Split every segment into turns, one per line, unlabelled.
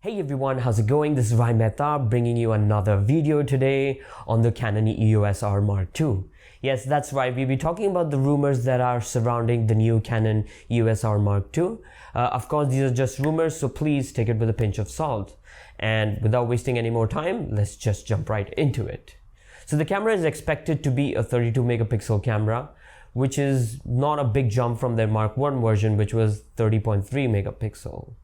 Hey everyone, how's it going? This is Rai Mehta bringing you another video today on the Canon EOS R Mark II. Yes, that's right. We'll be talking about the rumors that are surrounding the new Canon EOS R Mark II. Of course, these are just rumors, so please take it with a pinch of salt. And without wasting any more time, let's just jump right into it. So the camera is expected to be a 32 megapixel camera, which is not a big jump from their Mark I version, which was 30.3 megapixel.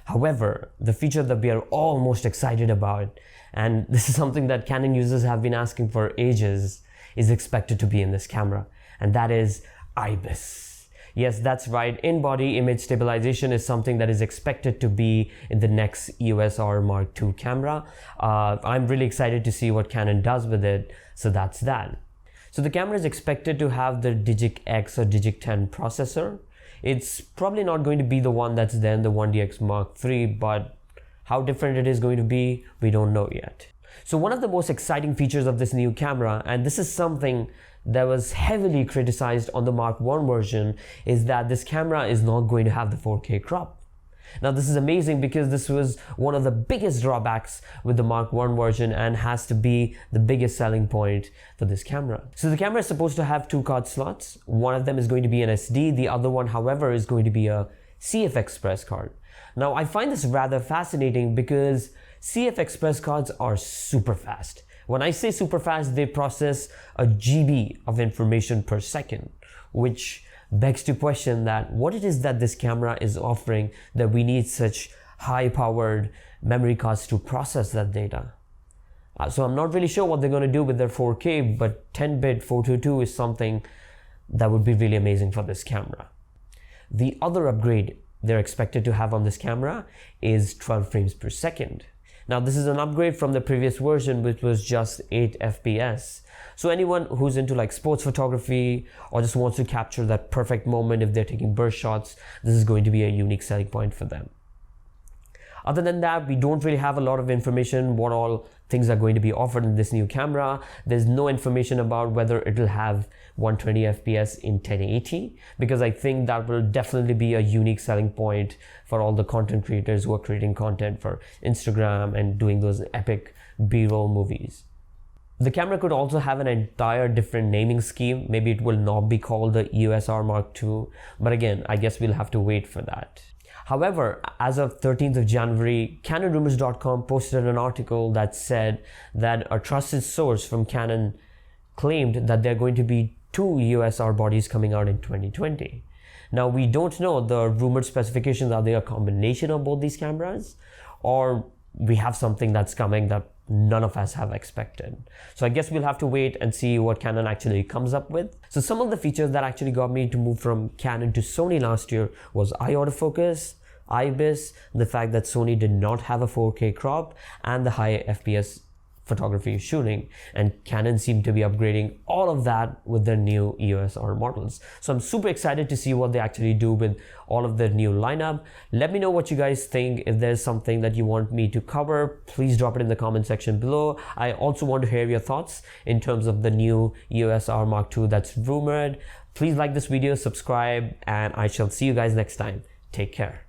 However, the feature that we are all most excited about, and this is something that Canon users have been asking for ages, is expected to be in this camera, and that is IBIS. Yes, that's right. In-body image stabilization is something that is expected to be in the next EOS R Mark II camera. I'm really excited to see what Canon does with it, so that's that. So the camera is expected to have the Digic X or Digic 10 processor. It's probably not going to be the one that's there in the 1DX Mark III, but how different it is going to be, we don't know yet. So one of the most exciting features of this new camera, and this is something that was heavily criticized on the Mark I version, is that this camera is not going to have the 4K crop. Now this is amazing because this was one of the biggest drawbacks with the Mark I version and has to be the biggest selling point for this camera. So the camera is supposed to have two card slots. One of them is going to be an SD. The other one, however, is going to be a CF Express card. Now I find this rather fascinating because CF Express cards are super fast. When I say super fast, they process a GB of information per second, which begs to question that what it is that this camera is offering that we need such high-powered memory cards to process that data. So I'm not really sure what they're going to do with their 4K, but 10-bit 422 is something that would be really amazing for this camera. The other upgrade they're expected to have on this camera is 12 frames per second. Now this is an upgrade from the previous version, which was just 8 FPS. So anyone who's into like sports photography or just wants to capture that perfect moment if they're taking burst shots, this is going to be a unique selling point for them. Other than that, we don't really have a lot of information what all things are going to be offered in this new camera. There's no information about whether it'll have 120 FPS in 1080, because I think that will definitely be a unique selling point for all the content creators who are creating content for Instagram and doing those epic B-roll movies. The camera could also have an entire different naming scheme. Maybe it will not be called the EOS R Mark II, but again, I guess we'll have to wait for that. However, as of 13th of January, CanonRumors.com posted an article that said that a trusted source from Canon claimed that there are going to be two EOS R bodies coming out in 2020. Now, we don't know the rumored specifications. Are they a combination of both these cameras, or we have something that's coming that none of us have expected? So I guess we'll have to wait and see what Canon actually comes up with. So some of the features that actually got me to move from Canon to Sony last year was eye autofocus, IBIS, the fact that Sony did not have a 4K crop, and the high FPS photography shooting, and Canon seemed to be upgrading all of that with their new EOS R models. So I'm super excited to see what they actually do with all of their new lineup. Let me know what you guys think. If there's something that you want me to cover, please drop it in the comment section below. I also want to hear your thoughts in terms of the new EOS R Mark II that's rumored. Please like this video, subscribe, and I shall see you guys next time. Take care.